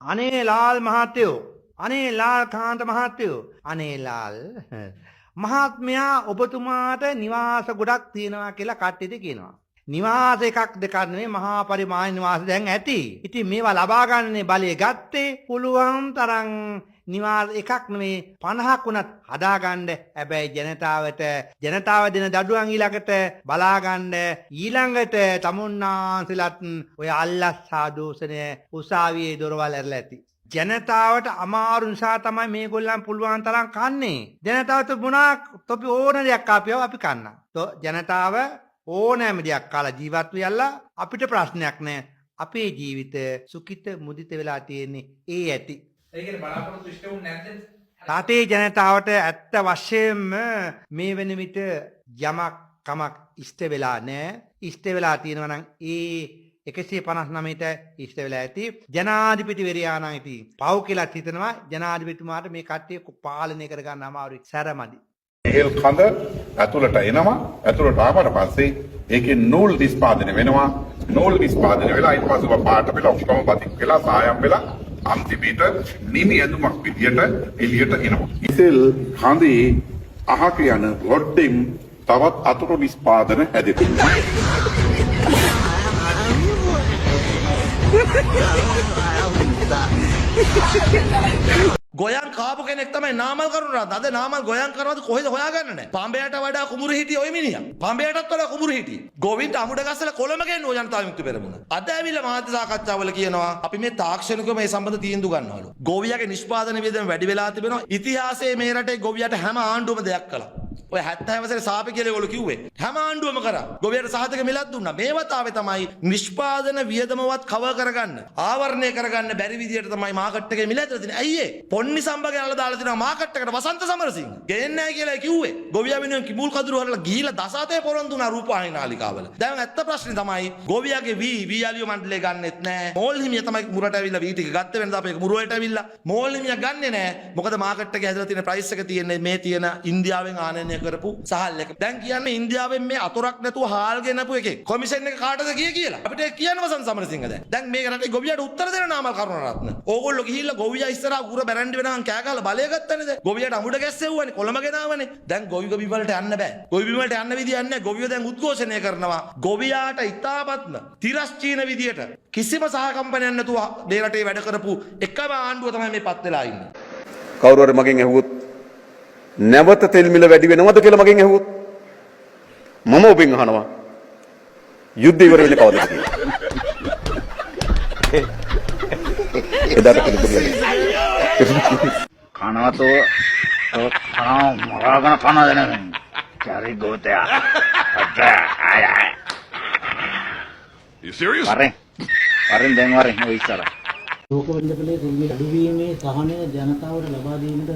අනේ ලාල් මහත්තයෝ අනේ ලාල් කාන්ත මහත්තයෝ අනේ ලාල් මහත්මයා ඔබතුමාට නිවාස ගොඩක් තියෙනවා කියලා කට්ටියට කියනවා. නිවාස එකක් දෙකක් නෙමෙයි මහා පරිමාණ නිවාස දැන් ඇති. ඉතින් මේවා ලබා ගන්න බලය ගත්තේ පුළුවන් තරම් නිවාස එකක් නෙමෙයි 50ක් උනත් හදාගන්න. හැබැයි ජනතාව දෙන දඩුවම් ඊළඟට බලාගන්න ඊළඟට තමුන්නාන්සලත් ඔය අල්ලස් සාදූෂණය උසාවියේ දොරවල් ඇරලා ඇති. ජනතාවට අමාරු නිසා තමයි මේගොල්ලන් පුළුවන් තරම් කන්නේ. ජනතාවට මොනවා තොපි ඕන දෙයක් ආපියව අපි කන්න. ජනතාව ඕනෑම දෙයක් කාලා ජීවත් වෙයලා අපිට ප්‍රශ්නයක් නැහැ. අපේ ජීවිත සුඛිත මුදිත වෙලා තියෙන්නේ ඒ ඇති. ඒකේ බලාපොරොත්තු ඉෂ්ට වුනේ නැද්ද? රටේ ජනතාවට ඇත්ත වශයෙන්ම මේ වෙන විට යමක් කමක් ඉෂ්ට වෙලා නැහැ. ඉෂ්ට වෙලා තියෙනවා නම් ඒ 159ට ඉෂ්ට වෙලා ඇති. ජනාධිපතිවරයා නම් ඉතින් පව් කියලා හිතනවා. ජනාධිපතිතුමාට මේ කට්ටිය පාලනය කරගන්න අමාරුයි. සැරමදි. හෙල් කඳ ඇතුළට එනවා. ඇතුළට ආවට පස්සේ ඒකේ නූල් නිෂ්පාදනය වෙනවා. නූල් නිෂ්පාදනය වෙලා ඊට පස්සේ පාට වෙලා ඔක්කොම බතික් වෙලා සායම් වෙලා අන්තිමට නිමි ඇඳුමක් විදියට එළියට එනවා. ඉසෙල් කඳේ අහක යන රොඩ්ඩෙන් තවත් අතුරු නිෂ්පාදන හැදෙනවා. ගොයන් කාපු කෙනෙක් තමයි නාමල් කරුණාරත්න. අද නාමල් ගොයන් කරනවද කොහෙද හොයාගන්න නැහැ. පඹයට වඩා කුඹුරු හිටියේ ওই මිනිහා. පඹයටත් වඩා කුඹුරු හිටියේ. ගෝවින්ද අමුඩ ගස්සලා කොළම ගේනවා ජනතා විමුක්ති පෙරමුණ. අද ඇවිල්ලා මාධ්‍ය සාකච්ඡාවල කියනවා අපි මේ තාක්ෂණිකව මේ සම්බන්ධ තීන්දුව ගන්නවලු. ගෝවියාගේ නිෂ්පාදන වියදම වැඩි වෙලා තිබෙනවා. ඉතිහාසයේ මේ රටේ ගෝවියාට හැම ආණ්ඩුවම දෙයක් කළා. ඔය 70 වසරේ සාපේ කියලා ඒගොල්ලෝ කිව්වේ. හැම ආණ්ඩුවම කරා. ගොවියට සහතික මිලක් දුන්නා. මේ වතාවේ තමයි නිෂ්පාදන වියදමවත් කවර් කරගන්න, ආවරණය කරගන්න බැරි විදියට තමයි මාකට් එකේ මිල ඇදලා තියෙන්නේ. අයියේ පොන්නි සම්බගේ අල්ලලා දාලා තිනවා මාකට් එකට වසන්ත සමරසිංහ. ගේන්නේ නැහැ කියලා කිව්වේ. ගොවියා වෙනුවෙන් කිඹුල් කඳුරු හරලා ගිහිලා දසාතේ පොරොන්දු වුණා රූපවාහිනී නාලිකාවල. දැන් ඇත්ත ප්‍රශ්නේ තමයි ගොවියාගේ වී අලියෝ මණ්ඩලය ගන්නෙත් නැහැ. මෝල් හිමියා තමයි මුරට ඇවිල්ලා වී ටික ගත්ත වෙනද අපේ මුර වලට ඇවිල්ලා මෝල් හිමියා ගන්නෙ නැහැ. මොකද මාකට් එකේ හැදලා තියෙන ප්‍රයිස් එක තියෙන්නේ මේ තියෙන ඉන්දියාවෙන් ආනයනය කරපු සහල් එක. දැන් කියන්නේ ඉන්දියාවෙන් මේ අතුරක් නැතුව හාල් ගෙනපු එකේ කොමිෂන් එක කාටද කියලා. අපිට කියන්න වසන්ත සමරසිංහ දැන්. දැන් මේක රටේ ගොවියාට උත්තර දෙන නාමල් කරුණාරත්න. ඕගොල්ලෝ ගිහිල්ලා ගොවියා ඉස්සරහා උර බැරන්ඩි වෙනවන් කෑ ගහලා බලය ගත්තනේ දැන්. ගොවියාට අමුඩ ගැස්සෙව්වනේ කොළම ගෙනාවනේ. දැන් ගොවි වලට යන්න බෑ. ගොවි වලට යන්න විදියක් නැහැ. ගොවියෝ දැන් උද්ඝෝෂණය කරනවා. ගොවියාට ඉතාමත්ම තිරස්චීන විදියට කිසිම සහකම්පනයක් නැතුව මේ රටේ වැඩ කරපු එකම ආණ්ඩුව තමයි මේ පත් වෙලා ඉන්නේ. කවුරු හරි මගෙන් ඇහුවොත් නැවත තෙල් මිල වැඩි වෙනවද කියලා මගෙන් ඇහුවොත් මම ඔබෙන් අහනවා යුද්ධ ඉවර වෙන්නේ කවදද කියලා. එදාට පිළිතුරු කනවතෝ මරාගෙන කනද නැන්නේ. චරි ගෝතයා. අය. You serious? වරෙන් දැන් වරෙන් ඔය ඉස්සර. ලෝකවන්දකලේ රිලි අඩුවීමේ සහනය ජනතාවට ලබා දීමට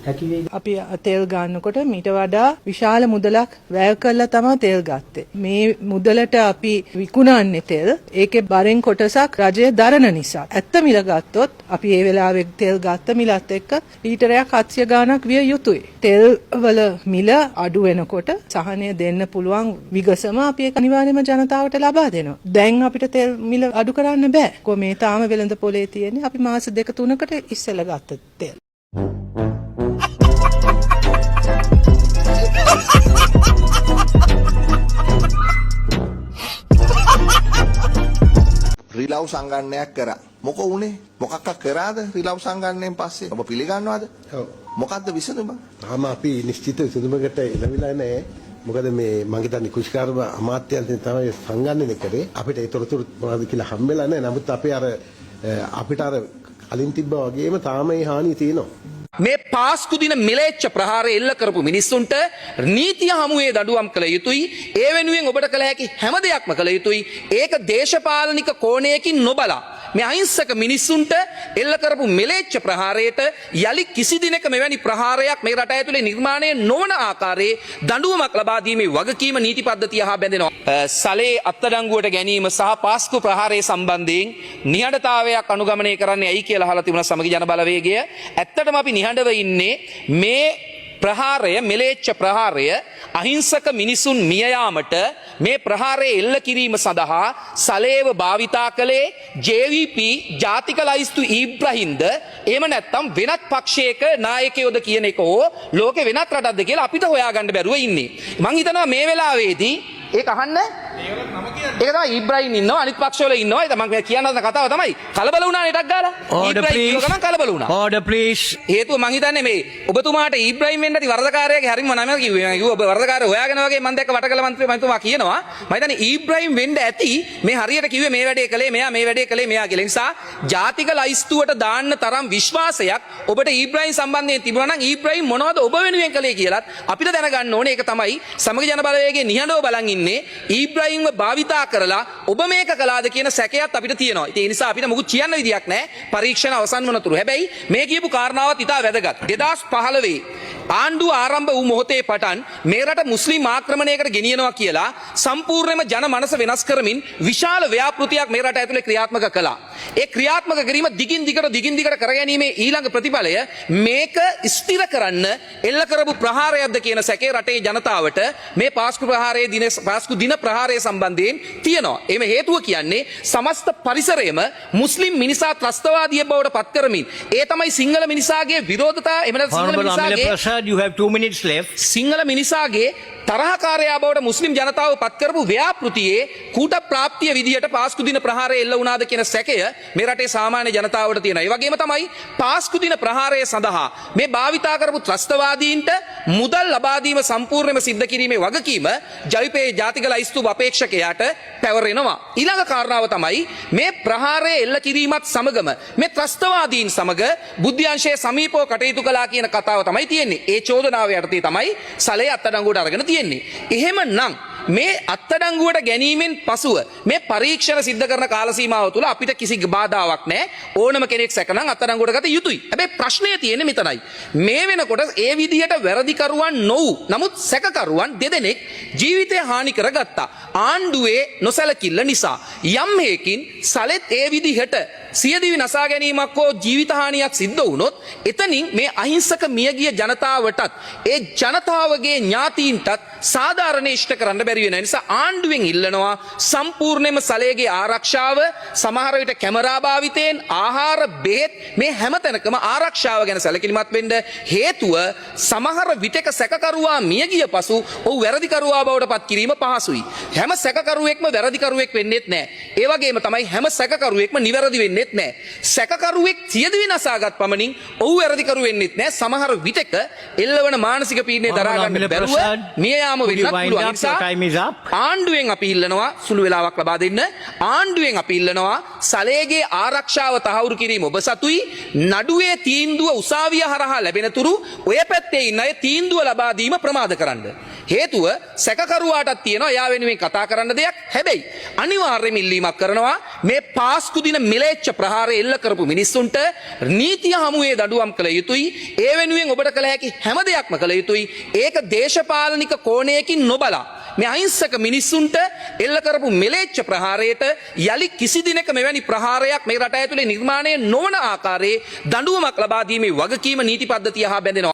හැකි වේ. අපි තෙල් ගන්නකොට මීට වඩා විශාල මුදලක් වැය කරලා තමයි තෙල් ගත්තේ. මේ මුදලට අපි විකුණන්නේ තෙල්. ඒකේ බරෙන් කොටසක් රජය දරන නිසා. ඇත්ත මිල ගත්තොත් අපි ඒ වෙලාවේ තෙල් ගත්ත මිලත් එක්ක ලීටරයක් 700 ගාණක් විය යුතුයි. තෙල් වල මිල අඩු වෙනකොට සහනය දෙන්න පුළුවන් විගසම අපි ඒක අනිවාර්යයෙන්ම ජනතාවට ලබා දෙනවා. දැන් අපිට තෙල් මිල අඩු කරන්න බෑ. කොහේ තාම වෙළඳ පොලේ තියෙන්නේ අපි මාස 2-3කට ඉස්සෙල්ලා ගත්ත තෙල්. රිලව් සංගණනයක් කරා. මොකෝ උනේ? මොකක්ද කරාද රිලව් සංගණනයෙන් පස්සේ? ඔබ පිළිගන්නවද? ඔව්. මොකද්ද විසඳුම? තාම අපි නිශ්චිත විසඳුමකට එළවිලා නැහැ. මොකද මේ මම හිතන්නේ කුෂ්කාර්ම අමාත්‍යාංශයෙන් තමයි සංගණනය කරේ. අපිට ඒ තොරතුරු මොනවද කියලා හම්බෙලා නැහැ. නමුත් අපේ අපිට කලින් තිබ්බා වගේම තාම ඒ හානිය තියෙනවා. මේ පාස්කු දින මිලේච්ඡ ප්‍රහාරය එල්ල කරපු මිනිස්සුන්ට නීතිය හමුවේ දඩුවම් කළ යුතුයි. ඒ වෙනුවෙන් ඔබට කළ හැකි හැම දෙයක්ම කළ යුතුයි. ඒක දේශපාලනික කෝණයකින් නොබලා මේ අහිංසක මිනිස්සුන්ට එල්ල කරපු මිලේච්ඡ ප්‍රහාරයට යලි කිසි දිනක මෙවැනි ප්‍රහාරයක් මේ රට ඇතුලේ නිර්මාණය නොවන ආකාරයේ දඬුවමක් ලබා දීමේ වගකීම නීති පද්ධතිය හා බැඳෙනවා. සලේ අත්අඩංගුවට ගැනීම සහ පාස්කු ප්‍රහාරය සම්බන්ධයෙන් නිහඬතාවයක් අනුගමනය කරන්නේ ඇයි කියලා අහලා තිබුණා සමගි ජන බලවේගය. ඇත්තටම අපි නිහඬව ඉන්නේ මේ ප්‍රහාරය මෙලේච්ඡ ප්‍රහාරය අහිංසක මිනිසුන් මිය යාමට මේ ප්‍රහාරය එල්ල කිරීම සඳහා සලේව භාවිතා කළේ JVP ජාතික ලයිස්තු ඉබ්‍රහිම්ද එහෙම නැත්නම් වෙනත් පක්ෂයක නායකයෝද කියන එක හෝ ලෝකේ වෙනත් රටක්ද කියලා අපිට හොයාගන්න බැරුව ඉන්නේ. මං හිතනවා මේ වෙලාවේදී ඒක අහන්න ඒක තමයි ඉබ්‍රහිම් ඉන්නවා අනිත් පක්ෂවල ඉන්නවා ඒක මම කියන්න හදන කතාව තමයි කලබල වුණා නේ ටක් ගාලා ඉබ්‍රහිම් කිව්ව ගමන් කලබල වුණා Order please. හේතුව මං හිතන්නේ මේ ඔබතුමාට ඉබ්‍රහිම් වෙන්න ඇති වරදකාරයාගේ හරිම නම කිව්වේ මම කිව්වා ඔබ වරදකාරය හොයාගෙන වගේ මම දැක්ක වටකල මන්ත්‍රීතුමා කියනවා මම හිතන්නේ ඉබ්‍රහිම් වෙන්න ඇති මේ හරියට කිව්වේ මේ වැඩේ කළේ මෙයා මේ වැඩේ කළේ මෙයා කියලා නිසා ජාතික ලයිස්තුවට දාන්න තරම් විශ්වාසයක් ඔබට ඉබ්‍රහිම් සම්බන්ධයෙන් තිබුණා නම් ඉබ්‍රහිම් මොනවද ඔබ වෙනුවෙන් කළේ කියලාත් අපිට දැනගන්න ඕනේ ඒක තමයි සමග ජන බලවේගයේ නිහඬව බලන් ඉන්නේ ඉබ්‍රහිම්ව භාවිතා කරලා ඔබ මේක කළාද කියන සැකයත් අපිට තියෙනවා. ඒ නිසා අපිට මොකුත් කියන්න විදියක් නැහැ. පරීක්ෂණ අවසන් වනතුරු. හැබැයි මේ කියපු කාරණාවත් ඉතා වැදගත්. 2015 ආණ්ඩුව ආරම්භ වූ මොහොතේ පටන් මේ රට මුස්ලිම් ආක්‍රමණයකට ගෙනියනවා කියලා සම්පූර්ණයෙන්ම ජන මනස වෙනස් කරමින් විශාල ව්‍යාපෘතියක් මේ රට ඇතුලේ ක්‍රියාත්මක කළා. ඒ ක්‍රියාත්මක කිරීම දිගින් දිගට කරගැනීමේ ඊළඟ ප්‍රතිඵලය මේක ස්ථිර කරන්න එල්ල කරපු ප්‍රහාරයක්ද කියන සැකේ රටේ ජනතාවට මේ පාස්කු දින ප්‍රහාරය සම්බන්ධයෙන් තියෙනවා. එම හේතුව කියන්නේ සමස්ත පරිසරයම මුස්ලිම් මිනිසා ත්‍රස්තවාදී බවට පත් කරමින් ඒ තමයි සිංහල මිනිසාගේ විරෝධතා එහෙම නැත්නම් සිංහල Honorable Amila මිනිසාගේ Prasad, you have 2 minutes left. Sinhala මිනිසාගේ තරහකාරයා බවට මුස්ලිම් ජනතාව පත් කරපු ව්‍යාපෘතියේ කූට ප්‍රාප්තිය විදියට පාස්කු දින ප්‍රහාරය එල්ල වුණාද කියන සැකය මේ රටේ සාමාන්‍ය ජනතාවට තියෙනවා. ඒ වගේම තමයි පාස්කු දින ප්‍රහාරය සඳහා මේ භාවිතා කරපු ත්‍රස්තවාදීන්ට මුදල් ලබා දීම සම්පූර්ණයෙන්ම සිද්ධ කිරීමේ වගකීම ජවිපේ ජාතික ලයිස්තු අපේක්ෂකයාට පැවරෙනවා. ඊළඟ කාරණාව තමයි මේ ප්‍රහාරය එල්ල කිරීමත් සමගම මේ ත්‍රස්තවාදීන් සමග බුද්ධ්‍යංශයේ සමීපව කටයුතු කළා කියන කතාව තමයි තියෙන්නේ. ඒ චෝදනාව යටතේ තමයි සලේ අත්අඩංගුවට අරගෙන තියෙන්නේ. එහෙමනම් මේ අත්අඩංගුවට ගැනීමෙන් පසුව මේ පරීක්ෂණ සිද්ධ කරන කාල සීමාව තුළ අපිට කිසි බාධාවක් නැහැ. ඕනම කෙනෙක් සැකනම් අත්අඩංගුවට ගත යුතුයි. හැබැයි ප්‍රශ්නය තියෙන්නේ මෙතනයි. මේ වෙනකොට ඒ විදිහට වැරදිකරුවන් නොවු නමුත් සැකකරුවන් දෙදෙනෙක් ජීවිතය හානි කරගත්තා. ආණ්ඩුවේ නොසැලකිල්ල නිසා යම් හේකින් සලෙත් ඒ විදිහට සියදිවි නසා ගැනීමක් හෝ ජීවිත හානියක් සිද්ධ වුණොත් එතනින් මේ අහිංසක මියගිය ජනතාවටත් ඒ ජනතාවගේ ඥාතීන්ටත් සාධාරණ ඉෂ්ට කරන්න බැරි වෙන නිසා ආණ්ඩුවෙන් ඉල්ලනවා සම්පූර්ණයෙන්ම සලේගේ ආරක්ෂාව සමහර විට කැමරා භාවිතයෙන් ආහාර බෙහෙත් මේ හැමතැනකම ආරක්ෂාව ගැන සැලකිලිමත් වෙන්න හේතුව සමහර විටක සැකකරුවා මියගිය පසු ඔහු වැරදිකරුවා බවට පත් කිරීම පහසුයි. හැම සැකකරුවෙක්ම වැරදිකරුවෙක් වෙන්නේත් නැහැ. ඒ වගේම තමයි හැම සැකකරුවෙක්ම නිවැරදි වෙන්නේ නැහැ. සැකකරුවෙක් සියදිවි නසාගත් පමණින් ඔහු වැරදිකරු වෙන්නෙත් නැහැ. සමහර විටක එල්ලවන මානසික පීඩනය දරා ගන්න බැරුව මිය යාම වෙන්නත් පුළුවන්. නිසා ආණ්ඩුවෙන් අපි ඉල්ලනවා සුළු වෙලාවක් ලබා දෙන්න. ආණ්ඩුවෙන් අපි ඉල්ලනවා සලේගේ ආරක්ෂාව තහවුරු කිරීම ඔබ සතුයි. නඩුවේ තීන්දුව උසාවිය හරහා ලැබෙන තුරු ඔය පැත්තේ ඉන්න අය තීන්දුව ලබා දීම ප්‍රමාද කරන්න. හේතුව සැකකරුවාටත් තියෙනවා යා වෙනුවෙන් කතා කරන්න දෙයක්. හැබැයි අනිවාර්යයෙන්ම ඉල්ලීමක් කරනවා මේ පාස්කු දින මිලේච්ඡ ප්‍රහාරය එල්ල කරපු මිනිස්සුන්ට නීතිය හමුවේ දඬුවම් කළ යුතුයි. ඒ වෙනුවෙන් ඔබට කළ හැකි හැම දෙයක්ම කළ යුතුයි. ඒක දේශපාලනික කෝණයකින් නොබලා මේ අහිංසක මිනිස්සුන්ට එල්ල කරපු මිලේච්ඡ ප්‍රහාරයට යලි කිසි දිනක මෙවැනි ප්‍රහාරයක් මේ රට ඇතුලේ නිර්මාණය නොවන ආකාරයේ දඬුවමක් ලබා දීමේ වගකීම නීති පද්ධතිය හා බැඳෙනවා.